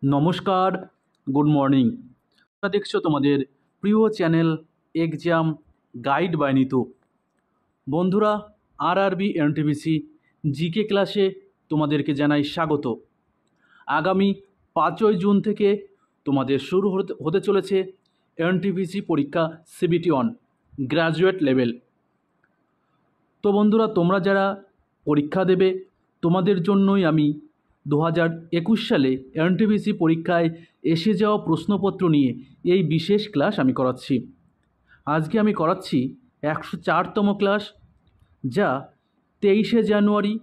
নমস্কার, good morning. তোমরা দেখছো তোমাদের প্রিয় channel exam guide by Nitu. বন্ধুরা, আরআরবি এনটিপিসি জিকে ক্লাসে তোমাদেরকে জানাই স্বাগত। আগামী 5ই জুন থেকে তোমাদের শুরু হতে চলেছে এনটিপিসি পরীক্ষা CBT-1 গ্র্যাজুয়েট লেভেল। তো বন্ধুরা, তোমরা যারা পরীক্ষা দেবে তোমাদের জন্যই আমি 2021 সালে এনটিপিসি পরীক্ষায় এসে যাওয়া প্রশ্নপত্র নিয়ে এই বিশেষ ক্লাস আমি করাচ্ছি। আজকে আমি করাচ্ছি 104তম ক্লাস, যা 23শে জানুয়ারি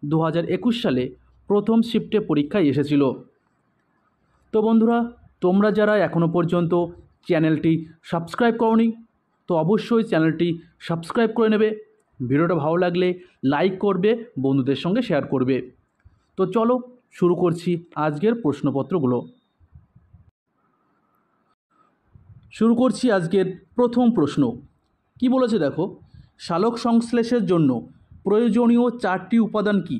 2021 সালে প্রথম শিফটে পরীক্ষায় এসেছিল। তো বন্ধুরা, তোমরা যারা এখনও পর্যন্ত চ্যানেলটি সাবস্ক্রাইব করোনি তো অবশ্যই চ্যানেলটি সাবস্ক্রাইব করে নেবে। ভিডিওটা ভালো লাগলে লাইক করবে, বন্ধুদের সঙ্গে শেয়ার করবে। তো চলো শুরু করছি আজকের প্রশ্নপত্রগুলো। শুরু করছি আজকের প্রথম প্রশ্ন। কি বলেছে দেখো, সালোক সংশ্লেষের জন্য প্রয়োজনীয় 4টি উপাদান কি?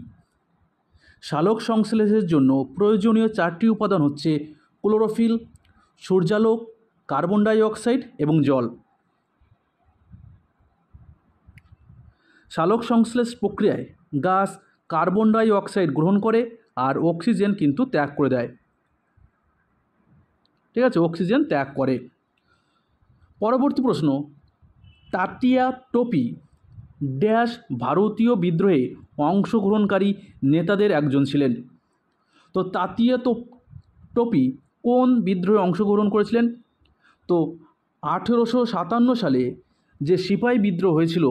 সালোক সংশ্লেষের জন্য প্রয়োজনীয় 4টি উপাদান হচ্ছে ক্লোরোফিল, সূর্যালোক, কার্বন ডাই অক্সাইড এবং জল। সালোক সংশ্লেষ প্রক্রিয়ায় গাছ কার্বন ডাই অক্সাইড গ্রহণ করে আর অক্সিজেন কিন্তু ত্যাগ করে দেয়। ঠিক আছে, অক্সিজেন ত্যাগ করে। পরবর্তী প্রশ্ন, তাতিয়া টোপি ড্যাশ ভারতীয় বিদ্রোহে অংশগ্রহণকারী নেতাদের একজন ছিলেন। তো তাতিয়া টোপি কোন বিদ্রোহে অংশগ্রহণ করেছিলেন? তো 1857 সালে যে সিপাহী বিদ্রোহ হয়েছিল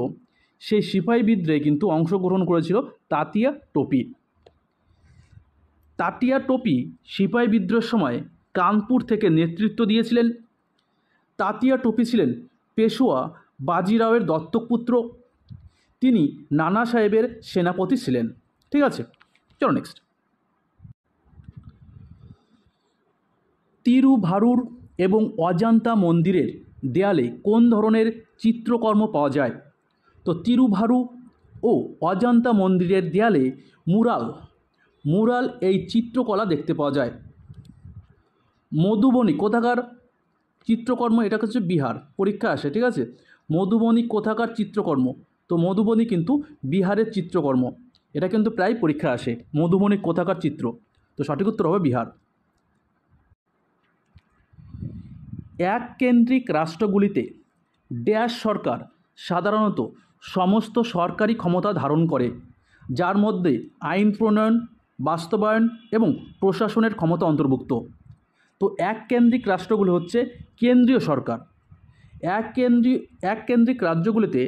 সেই সিপাহী বিদ্রোহে কিন্তু অংশগ্রহণ করেছিল তাতিয়া টোপি। তাতিয়া টোপি সিপাহী বিদ্রোহের সময় কানপুর থেকে নেতৃত্ব দিয়েছিলেন। তাতিয়া টোপি ছিলেন পেশোয়া বাজিরাওয়ের দত্তক পুত্র। তিনি নানা সাহেবের সেনাপতি ছিলেন। ঠিক আছে, চলো নেক্সট। তিরুভারুর এবং অজান্তা মন্দিরের দেয়ালে কোন ধরনের চিত্রকর্ম পাওয়া যায়? তো তিরুভারু ও অজান্তা মন্দিরের দেয়ালে মুরাল এই চিত্রকলা দেখতে পাওয়া যায়। মধুবনী কোথাকার চিত্রকর্ম? এটা হচ্ছে বিহার, পরীক্ষা আসে। ঠিক আছে, মধুবনী কোথাকার চিত্রকর্ম? তো মধুবনী কিন্তু বিহারের চিত্রকর্ম। এটা কিন্তু প্রায় পরীক্ষা আসে, মধুবনী কোথাকার চিত্র। তো সঠিক উত্তর হবে বিহার। এককেন্দ্রিক রাষ্ট্রগুলিতে ড্যাশ সরকার সাধারণত সমস্ত সরকারি ক্ষমতা ধারণ করে, যার মধ্যে আইন প্রণয়ন, বাস্তবায়ন এবং প্রশাসনের ক্ষমতা অন্তর্ভুক্ত। তো এককেন্দ্রিক রাষ্ট্রগুলো হচ্ছে কেন্দ্রীয় সরকার। এককেন্দ্রিক রাজ্যগুলিতে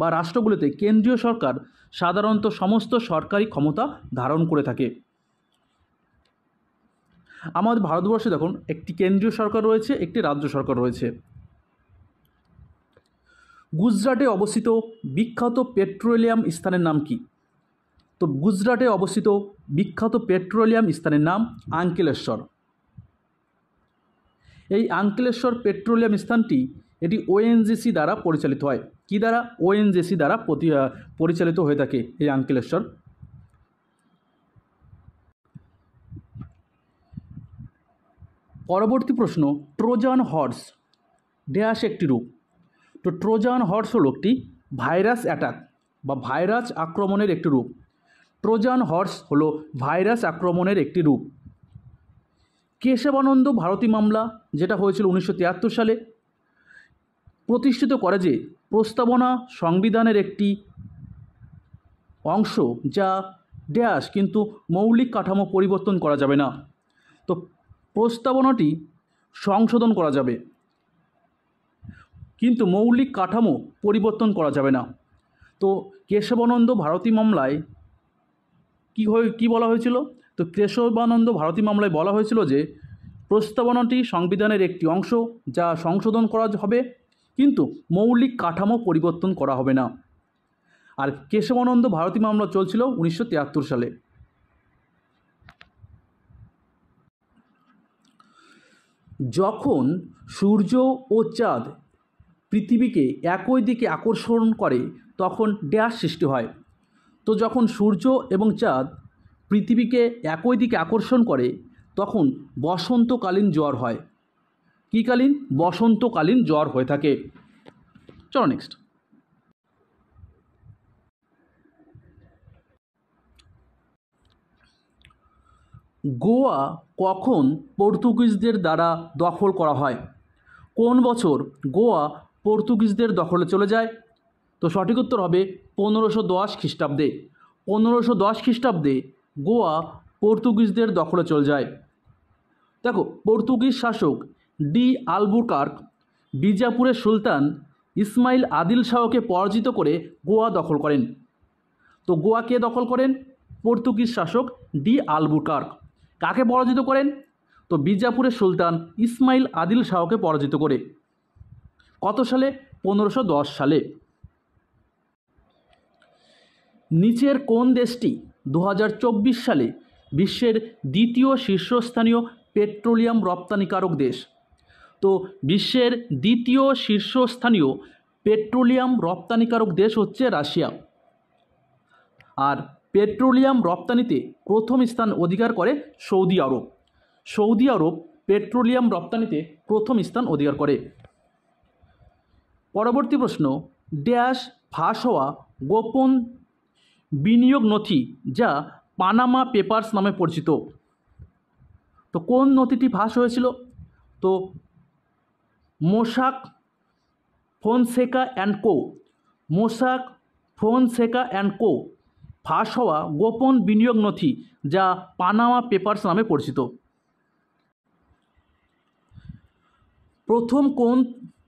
বা রাষ্ট্রগুলিতে কেন্দ্রীয় সরকার সাধারণত সমস্ত সরকারি ক্ষমতা ধারণ করে থাকে। আমাদের ভারতবর্ষে দেখুন, একটি কেন্দ্রীয় সরকার রয়েছে, একটি রাজ্য সরকার রয়েছে। গুজরাটে অবস্থিত বিখ্যাত পেট্রোলিয়াম স্থানের নাম কি? তো গুজরাটে অবস্থিত বিখ্যাত পেট্রোলিয়াম স্থানের নাম আঙ্কলেশ্বর। এই আঙ্কলেশ্বর পেট্রোলিয়াম স্থানটি এটি ONGC দ্বারা পরিচালিত হয়। কি দ্বারা? ONGC দ্বারা পরিচালিত হয়ে থাকে এই আঙ্কলেশ্বর। পরবর্তী প্রশ্ন, ট্রোজান হর্স ড্যাশ একটি রূপ। তো ট্রোজান হর্স হলো একটি ভাইরাস অ্যাটাক বা ভাইরাস আক্রমণের একটি রূপ। ট্রোজান হর্স হলো ভাইরাস আক্রমণের একটি রূপ। কেশবানন্দ ভারতী মামলা, যেটা হয়েছিল 1973 সালে, প্রতিষ্ঠিত করে যে প্রস্তাবনা সংবিধানের একটি অংশ, যা ড্যাশ কিন্তু মৌলিক কাঠামো পরিবর্তন করা যাবে না। তো প্রস্তাবনাটি সংশোধন করা যাবে কিন্তু মৌলিক কাঠামো পরিবর্তন করা যাবে না। তো কেশবানন্দ ভারতী মামলায় কি বলা হয়েছিল? তো কেশবানন্দ ভারতী মামলায় বলা হয়েছিল যে প্রস্তাবনাটি সংবিধানের একটি অংশ, যা সংশোধন করা হবে কিন্তু মৌলিক কাঠামো পরিবর্তন করা হবে না। আর কেশবানন্দ ভারতী মামলা চলছিল 1973 সালে। যখন সূর্য ও চাঁদ পৃথিবীকে একই দিকে আকর্ষণ করে তখন ড্যাশ সৃষ্টি হয়। তো যখন সূর্য এবং চাঁদ পৃথিবীকে একই দিকে আকর্ষণ করে তখন বসন্তকালীন জ্বর হয়। কী কালীন? বসন্তকালীন জ্বর হয়ে থাকে। চলো নেক্সট। গোয়া কখন পর্তুগিজদের দ্বারা দখল করা হয়? কোন বছর গোয়া পর্তুগিজদের দখলে চলে যায়? তো সঠিক উত্তর হবে 1510 খ্রিস্টাব্দে। 1510 খ্রিস্টাব্দে গোয়া পর্তুগিজদের দখলে চলে যায়। দেখো, পর্তুগিজ শাসক ডি আলবুকার্ক বিজাপুরের সুলতান ইসমাইল আদিল শাহকে পরাজিত করে গোয়া দখল করেন। তো গোয়া কে দখল করেন? পর্তুগিজ শাসক ডি আলবুকার্ক। কাকে পরাজিত করেন? তো বিজাপুরের সুলতান ইসমাইল আদিল শাহকে পরাজিত করে। কত সালে? 1510 সালে। নিচের কোন দেশটি 2024 সালে বিশ্বের দ্বিতীয় শীর্ষস্থানীয় পেট্রোলিয়াম রপ্তানিকারক দেশ? তো বিশ্বের দ্বিতীয় শীর্ষস্থানীয় পেট্রোলিয়াম রপ্তানিকারক দেশ হচ্ছে রাশিয়া। আর পেট্রোলিয়াম রপ্তানিতে প্রথম স্থান অধিকার করে সৌদি আরব। সৌদি আরব পেট্রোলিয়াম রপ্তানিতে প্রথম স্থান অধিকার করে। পরবর্তী প্রশ্ন, ড্যাশ ফাঁস হওয়া গোপন বিনিয়োগ নথি যা পানামা পেপারস নামে পরিচিত? তো কোন নথিটি ফাঁস হয়েছিল? তো Mossack Fonseca and Co. Mossack Fonseca and Co ফাঁস হওয়া গোপন বিনিয়োগ নথি যা পানামা পেপারস নামে পরিচিত।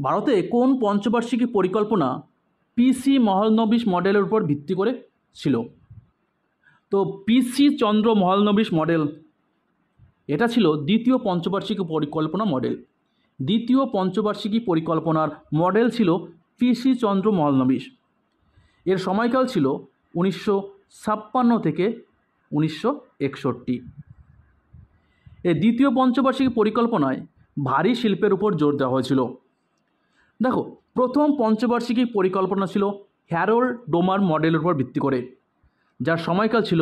ভারতে কোন পঞ্চবার্ষিকী পরিকল্পনা পিসি মহলনবিশ মডেলের উপর ভিত্তি করে ছিল? তো পিসি চন্দ্র মহলনবিশ মডেল এটা ছিল দ্বিতীয় পঞ্চবার্ষিকী পরিকল্পনা মডেল। দ্বিতীয় পঞ্চবার্ষিকী পরিকল্পনার মডেল ছিল পিসি চন্দ্র মহলনবিশ। এর সময়কাল ছিল 1956 থেকে 1961। এই দ্বিতীয় পঞ্চবার্ষিকী পরিকল্পনায় ভারী শিল্পের উপর জোর দেওয়া হয়েছিল। দেখো, প্রথম পঞ্চবার্ষিকী পরিকল্পনা ছিল হ্যারোল্ড ডোমার মডেলের উপর ভিত্তি করে, যার সময়কাল ছিল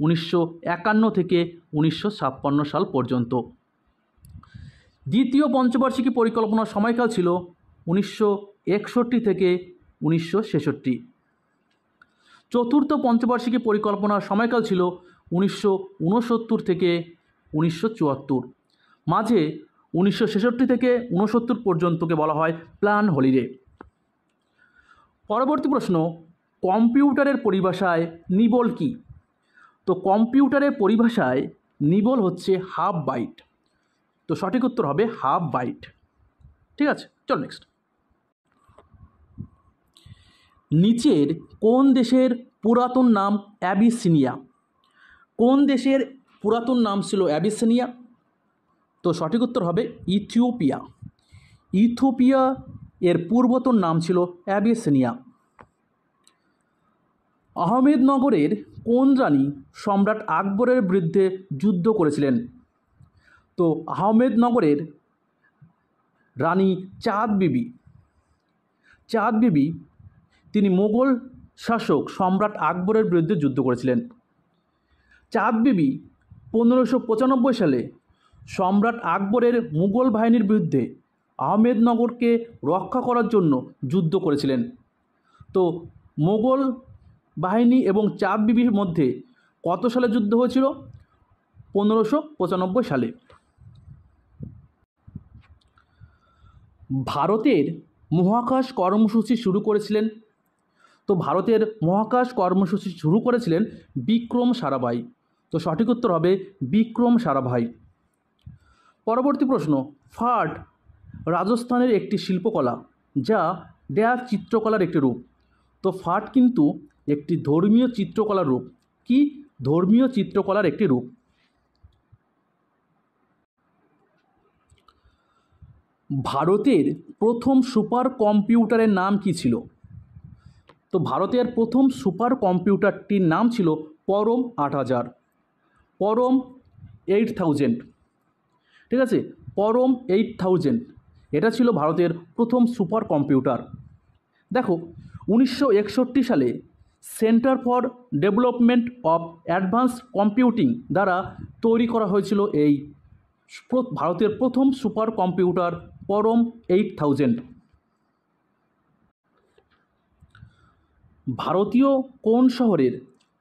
1951 থেকে 1956 সাল পর্যন্ত। দ্বিতীয় পঞ্চবার্ষিকী পরিকল্পনার সময়কাল ছিল 1961 থেকে 1966। চতুর্থ পঞ্চবার্ষিকী পরিকল্পনার সময়কাল ছিল 1969 থেকে 1974। মাঝে 1966 থেকে 69 পর্যন্তকে বলা হয় প্ল্যান হলিডে। পরবর্তী প্রশ্ন, কম্পিউটারের পরিভাষায় নিবল কি? তো কম্পিউটারের পরিভাষায় নিবল হচ্ছে হাফ বাইট। তো সঠিক উত্তর হবে হাফ বাইট। ঠিক আছে, চল নেক্সট। নিচের কোন দেশের পুরাতন নাম অ্যাবিসিনিয়া? কোন দেশের পুরাতন নাম ছিল অ্যাবিসিনিয়া? তো সঠিক উত্তর হবে ইথিওপিয়া। ইথিওপিয়া এর পূর্বতন নাম ছিল অ্যাবিসিনিয়া। আহমেদনগরের কোন রানী সম্রাট আকবরের বিরুদ্ধে যুদ্ধ করেছিলেন? তো আহমেদনগরের রানী চাঁদ বিবি। চাঁদ বিবি তিনি মোগল শাসক সম্রাট আকবরের বিরুদ্ধে যুদ্ধ করেছিলেন। চাঁদ বিবি 1595 সালে সম্রাট আকবরের মুঘল বাহিনীর বিরুদ্ধে আহমেদনগরকে রক্ষা করার জন্য যুদ্ধ করেছিলেন। তো মোগল বাহিনী এবং চাঁদ বিবির মধ্যে কত সালে যুদ্ধ হয়েছিল? 1595 সালে। ভারতের মহাকাশ কর্মসূচি শুরু করেছিলেন? তো ভারতের মহাকাশ কর্মসূচি শুরু করেছিলেন বিক্রম সারাভাই। তো সঠিক উত্তর হবে বিক্রম সারাভাই। পরবর্তী প্রশ্ন, ফাট রাজস্থানের একটি শিল্পকলা যা ড্যাশ চিত্রকলার একটি রূপ। তো ফাট কিন্তু একটি ধর্মীয় চিত্রকলার রূপ। কি? ধর্মীয় চিত্রকলার একটি রূপ। ভারতের প্রথম সুপার কম্পিউটারের নাম কি ছিল? তো ভারতের প্রথম সুপার কম্পিউটারটির নাম ছিল পরম 8000। পরম 8000। ঠিক আছে, পরম 8000 এটা ছিল ভারতের প্রথম সুপার কম্পিউটার। দেখো, 1961 সালে centre for development of advance computing দ্বারা তৈরি করা হয়েছিল এই ভারতের প্রথম সুপার কম্পিউটার পরম 8000। ভারতীয় কোন শহরের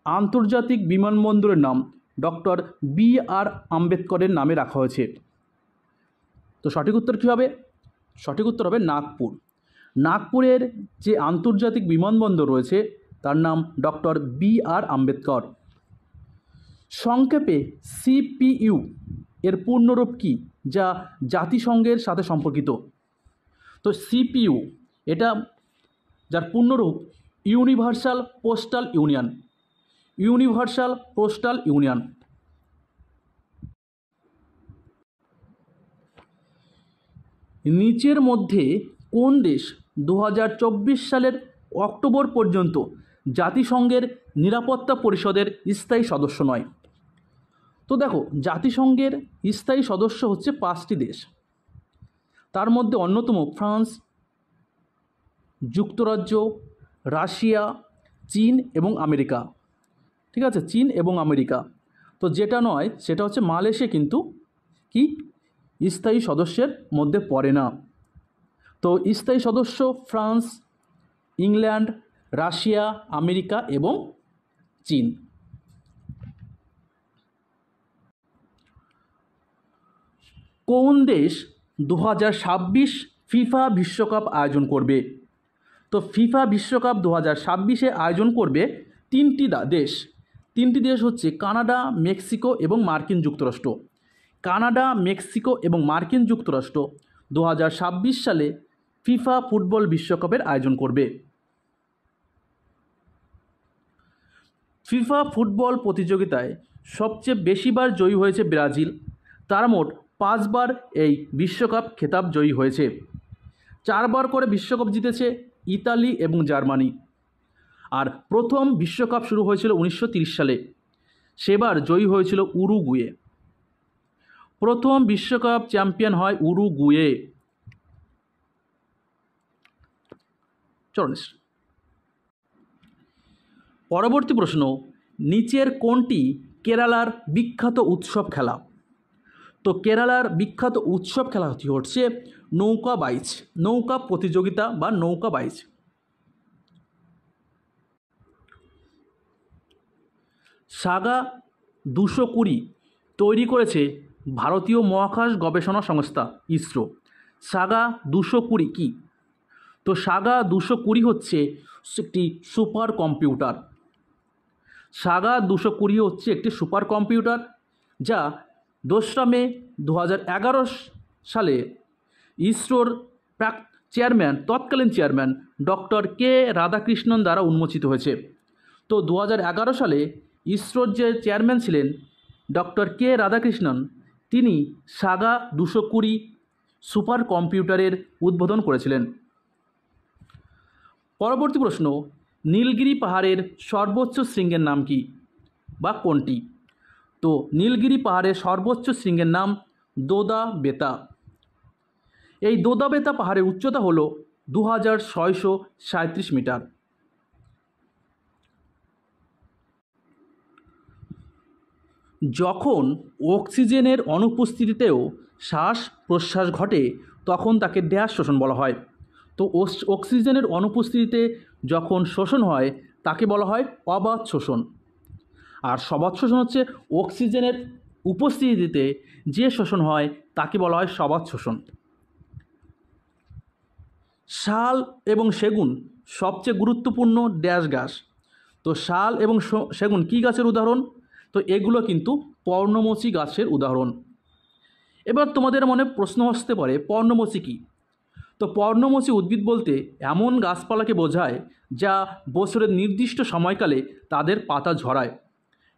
আন্তর্জাতিক বিমানবন্দরের নাম ডক্টর বি.আর. আম্বেদকরের নামে রাখা হয়েছে? তো সঠিক উত্তর কী হবে? সঠিক উত্তর হবে নাগপুর। নাগপুরের যে আন্তর্জাতিক বিমানবন্দর রয়েছে তার নাম ডক্টর বি.আর. আম্বেদকর। সংক্ষেপে সিপিইউ এর পূর্ণরূপ কী, যা জাতিসংঘের সাথে সম্পর্কিত? তো সিপিইউ এটা যার পূর্ণরূপ Universal Postal Union. Universal Postal Union. নিচের মধ্যে কোন দেশ 2024 সালের অক্টোবর পর্যন্ত জাতিসংঘের নিরাপত্তা পরিষদের স্থায়ী সদস্য নয়? তো দেখো, জাতিসংঘের স্থায়ী সদস্য হচ্ছে 5টি দেশ। তার মধ্যে অন্যতম ফ্রান্স, যুক্তরাজ্য, রাশিয়া, চীন এবং আমেরিকা। ঠিক আছে, চীন এবং আমেরিকা। তো যেটা নয় সেটা হচ্ছে মালয়েশিয়া, কিন্তু কি স্থায়ী সদস্যের মধ্যে পড়ে না। তো স্থায়ী সদস্য ফ্রান্স, ইংল্যান্ড, রাশিয়া, আমেরিকা এবং চীন। কোন দেশ 2026 ফিফা বিশ্বকাপ আয়োজন করবে? তো ফিফা বিশ্বকাপ 2026-এ আয়োজন করবে তিনটি দেশ হচ্ছে কানাডা, মেক্সিকো এবং মার্কিন যুক্তরাষ্ট্র। কানাডা, মেক্সিকো এবং মার্কিন যুক্তরাষ্ট্র 2026 সালে ফিফা ফুটবল বিশ্বকাপের আয়োজন করবে। ফিফা ফুটবল প্রতিযোগিতায় সবচেয়ে বেশিবার জয়ী হয়েছে ব্রাজিল। তারা মোট 5 বার এই বিশ্বকাপ খেতাব জয়ী হয়েছে। 4 বার করে বিশ্বকাপ জিতেছে ইতালি এবং জার্মানি। আর প্রথম বিশ্বকাপ শুরু হয়েছিল 1930 সালে, সেবার জয়ী হয়েছিল উরুগুয়ে। প্রথম বিশ্বকাপ চ্যাম্পিয়ন হয় উরুগুয়ে। চলো পরবর্তী প্রশ্ন, নিচের কোনটি কেরালার বিখ্যাত উৎসব খেলা? তো কেরালার বিখ্যাত উৎসব খেলাটি হচ্ছে নৌকা বাইচ, নৌকা প্রতিযোগিতা বা নৌকা বাইচ। সাগা 220 তৈরি করেছে ভারতীয় মহাকাশ গবেষণা সংস্থা ইসরো। সাগা 220 কি? তো সাগা 220 হচ্ছে একটি সুপার কম্পিউটার। সাগা 220 হচ্ছে একটি সুপার কম্পিউটার, যা 2রা মে 2011 সালে ইসরোর তৎকালীন চেয়ারম্যান ডক্টর কে রাধাকৃষ্ণন দ্বারা উন্মোচিত হয়েছে। তো 2011 সালে ইসরোর যে চেয়ারম্যান ছিলেন ডক্টর কে রাধাকৃষ্ণন, তিনি সাগা 220 সুপার কম্পিউটারের উদ্বোধন করেছিলেন। পরবর্তী প্রশ্ন, নীলগিরি পাহাড়ের সর্বোচ্চ শৃঙ্গের নাম কি বা কোনটি? তো নীলগিরি পাহাড়ের সর্বোচ্চ শৃঙ্গের নাম দোদা বেতা। এই দোদা বেতা পাহাড়ের উচ্চতা হল 2637 মিটার। যখন অক্সিজেনের অনুপস্থিতিতেও শ্বাস প্রশ্বাস ঘটে তখন তাকে ড্যাশ শোষণ বলা হয়। তো অক্সিজেনের অনুপস্থিতিতে যখন শোষণ হয় তাকে বলা হয় অবাধ শোষণ। আর সবাধ শোষণ হচ্ছে অক্সিজেনের উপস্থিতিতে যে শোষণ হয় তাকে বলা হয় সবাধ শোষণ। শাল এবং সেগুন সবচেয়ে গুরুত্বপূর্ণ ড্যাশ গাছ। তো শাল এবং সেগুন কী গাছের উদাহরণ? তো এগুলো কিন্তু পর্ণমোচী গাছের উদাহরণ। এবার তোমাদের মনে প্রশ্ন আসতে পারে, পর্ণমোচী কী? তো পর্ণমোচী উদ্ভিদ বলতে এমন গাছপালাকে বোঝায় যা বছরের নির্দিষ্ট সময়কালে তাদের পাতা ঝরায়।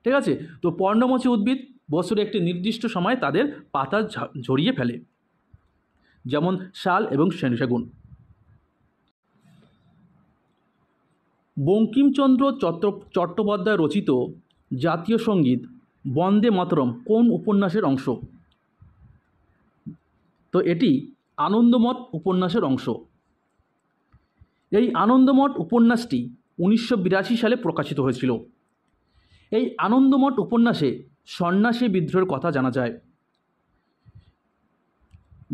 ঠিক আছে, তো পর্ণমোচী উদ্ভিদ বছরে একটি নির্দিষ্ট সময় তাদের পাতা ঝরিয়ে ফেলে, যেমন শাল এবং সেগুন। বঙ্কিমচন্দ্র চট্টোপাধ্যায় রচিত জাতীয় সঙ্গীত বন্দে মাতরম কোন উপন্যাসের অংশ? তো এটি আনন্দমঠ উপন্যাসের অংশ। এই আনন্দমঠ উপন্যাসটি 1982 সালে প্রকাশিত হয়েছিল। এই আনন্দমঠ উপন্যাসে সন্ন্যাসী বিদ্রোহের কথা জানা যায়।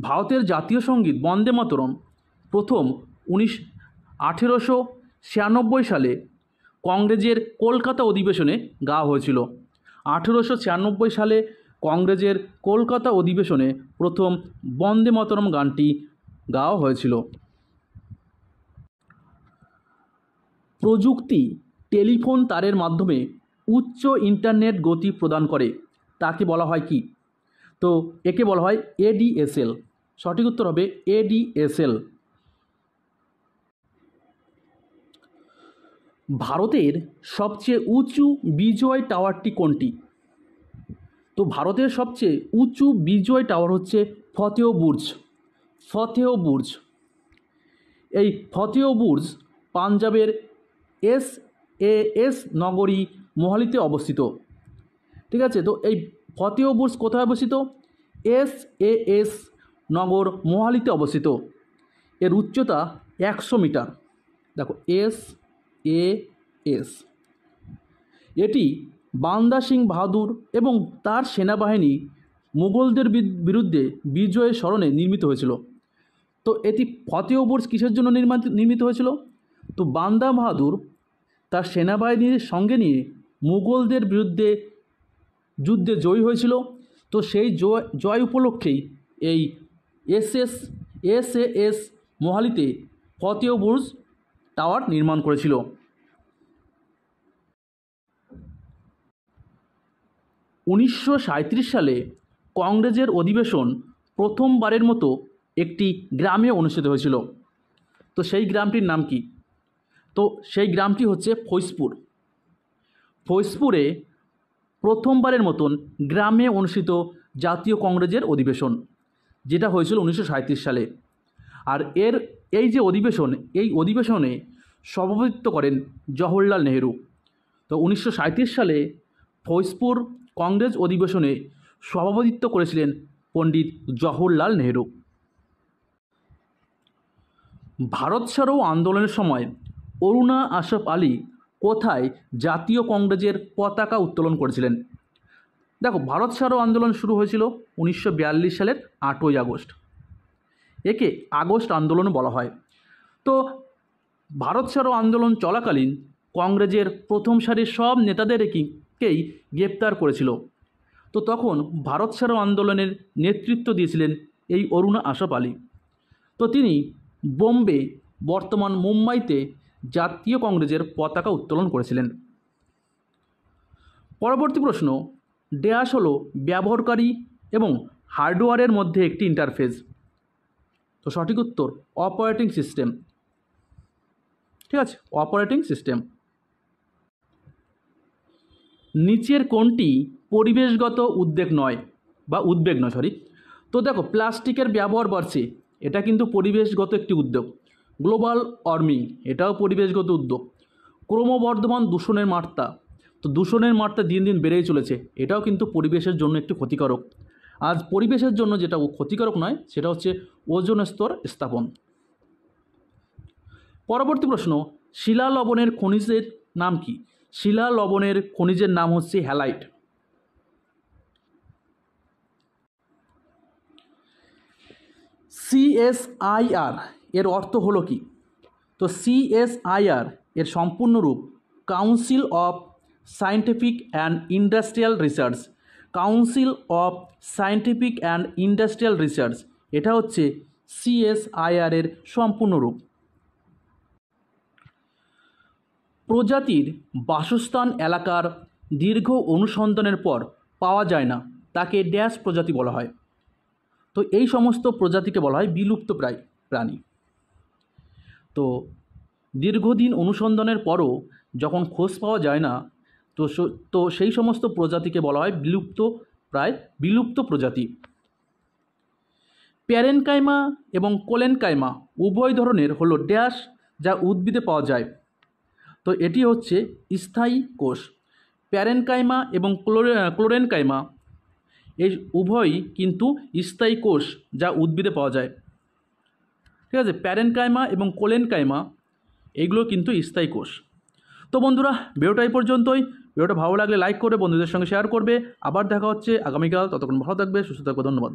ভারতের জাতীয় সঙ্গীত বন্দে মাতরম প্রথম 1896 সালে কংগ্রেসের কলকাতা অধিবেশনে গাওয়া হয়েছিল। 1896 সালে কংগ্রেসের কলকাতা অধিবেশনে প্রথম বন্দে মাতরম গানটি গাওয়া হয়েছিল। প্রযুক্তি টেলিফোন তারের মাধ্যমে উচ্চ ইন্টারনেট গতি প্রদান করে, তাকে বলা হয় কি? তো একে বলা হয় এডিএসএল। সঠিক উত্তর হবে এডিএসএল। ভারতের সবচেয়ে উঁচু বিজয় টাওয়ারটি কোনটি? তো ভারতের সবচেয়ে উঁচু বিজয় টাওয়ার হচ্ছে ফতেহ বুর্জ। ফতেহ বুর্জ, এই ফতেহ বুর্জ পাঞ্জাবের এস নগরী মোহালিতে অবস্থিত। ঠিক আছে, তো এই ফতেহ বুর্জ কোথায় অবস্থিত? এস নগর মোহালিতে অবস্থিত। এর উচ্চতা 100 মিটার। দেখো এস। এটি বান্দা সিং বাহাদুর এবং তার সেনাবাহিনী মুঘলদের বিরুদ্ধে বিজয়ের স্মরণে নির্মিত হয়েছিল। তো এটি ফতেহ বুর্জ কিসের জন্য নির্মিত হয়েছিল? তো বান্দা বাহাদুর তার সেনাবাহিনীর সঙ্গে নিয়ে মুঘলদের বিরুদ্ধে যুদ্ধে জয়ী হয়েছিল। তো সেই জয় উপলক্ষেই এই এস মোহালিতে ফতেহ বুর্জ টাওয়ার নির্মাণ করেছিল। 1937 সালে কংগ্রেসের অধিবেশন প্রথমবারের মতো একটি গ্রামে অনুষ্ঠিত হয়েছিল। তো সেই গ্রামটির নাম কি? তো সেই গ্রামটি হচ্ছে ফৈজপুর। ফৈজপুরে প্রথমবারের মতন গ্রামে অনুষ্ঠিত জাতীয় কংগ্রেসের অধিবেশন, যেটা হয়েছিল 1937 সালে। আর এই যে অধিবেশন, এই অধিবেশনে সভাপতিত্ব করেন জওহরলাল নেহেরু। তো 1937 সালে ফৈজপুর কংগ্রেস অধিবেশনে সভাপতিত্ব করেছিলেন পণ্ডিত জওহরলাল নেহেরু। ভারত ছাড়ো আন্দোলনের সময় অরুণা আশরাফ আলী কোথায় জাতীয় কংগ্রেসের পতাকা উত্তোলন করেছিলেন? দেখো, ভারত ছাড়ো আন্দোলন শুরু হয়েছিল 1942 সালের 8ই আগস্ট। একে আগস্ট আন্দোলন বলা হয়। তো ভারত ছাড়ো আন্দোলন চলাকালীন কংগ্রেসের প্রথম সারির সব নেতাদেরকেই গ্রেপ্তার করেছিল। তো তখন ভারত ছাড়ো আন্দোলনের নেতৃত্ব দিয়েছিলেন এই অরুণা আশরাফ আলী। তো তিনি বোম্বে, বর্তমান মুম্বাইতে জাতীয় কংগ্রেসের পতাকা উত্তোলন করেছিলেন। পরবর্তী প্রশ্ন, ড্যাশ হলো ব্যবহারকারী এবং হার্ডওয়্যারের মধ্যে একটি ইন্টারফেস? তো সঠিক উত্তর অপারেটিং সিস্টেম। ঠিক আছে, অপারেটিং সিস্টেম। নিচের কোনটি পরিবেশগত উদ্বেগ নয়? তো দেখো, প্লাস্টিকের ব্যবহার বাড়ছে, এটা কিন্তু পরিবেশগত একটি উদ্যোগ। গ্লোবাল ওয়ার্মিং, এটাও পরিবেশগত উদ্যোগ। ক্রমবর্ধমান দূষণের মাত্রা, তো দূষণের মাত্রা দিন দিন বেড়েই চলেছে, এটাও কিন্তু পরিবেশের জন্য একটি ক্ষতিকারক। আজ পরিবেশের জন্য যেটা ক্ষতিকারক নয়, সেটা হচ্ছে ওজোন স্তর স্থাপন। পরবর্তী প্রশ্ন, শিলা লবণের খনিজের নাম কি? শিলা লবণের খনিজের নাম হচ্ছে হ্যালাইট। CSIR এর অর্থ হলো কি? তো CSIR এর সম্পূর্ণ রূপ council of scientific and industrial research. Council of scientific and industrial research, এটা হচ্ছে CSIR এর সম্পূর্ণ রূপ। প্রজাতির বাসস্থান এলাকার দীর্ঘ অনুসন্ধানের পর পাওয়া যায় না, তাকে ড্যাশ প্রজাতি বলা হয়? তো এই সমস্ত প্রজাতিকে বলা হয় বিলুপ্তপ্রায় প্রাণী। তো দীর্ঘদিন অনুসন্ধানের পরও যখন খোঁজ পাওয়া যায় না, তো সেই সমস্ত প্রজাতিকে বলা হয় বিলুপ্ত প্রজাতি। প্যারেনকাইমা এবং কোলেনকাইমা উভয় ধরনের হলো ড্যাশ যা উদ্ভিদে পাওয়া যায়? তো এটি হচ্ছে স্থায়ী কোষ। প্যারেনকাইমা এবং ক্লোরেনকাইমা এই উভয়ই কিন্তু স্থায়ী কোষ যা উদ্ভিদে পাওয়া যায়। ঠিক আছে, প্যারেনকাইমা এবং কোলেনকাইমা এইগুলো কিন্তু স্থায়ী কোষ। তো বন্ধুরা, ভিডিওটা এই পর্যন্তই। ভিডিওটা ভালো লাগলে লাইক করবে, বন্ধুদের সঙ্গে শেয়ার করবে। আবার দেখা হচ্ছে আগামীকাল। ততক্ষণ ভালো থাকবে, সুস্থ থাকবে। ধন্যবাদ।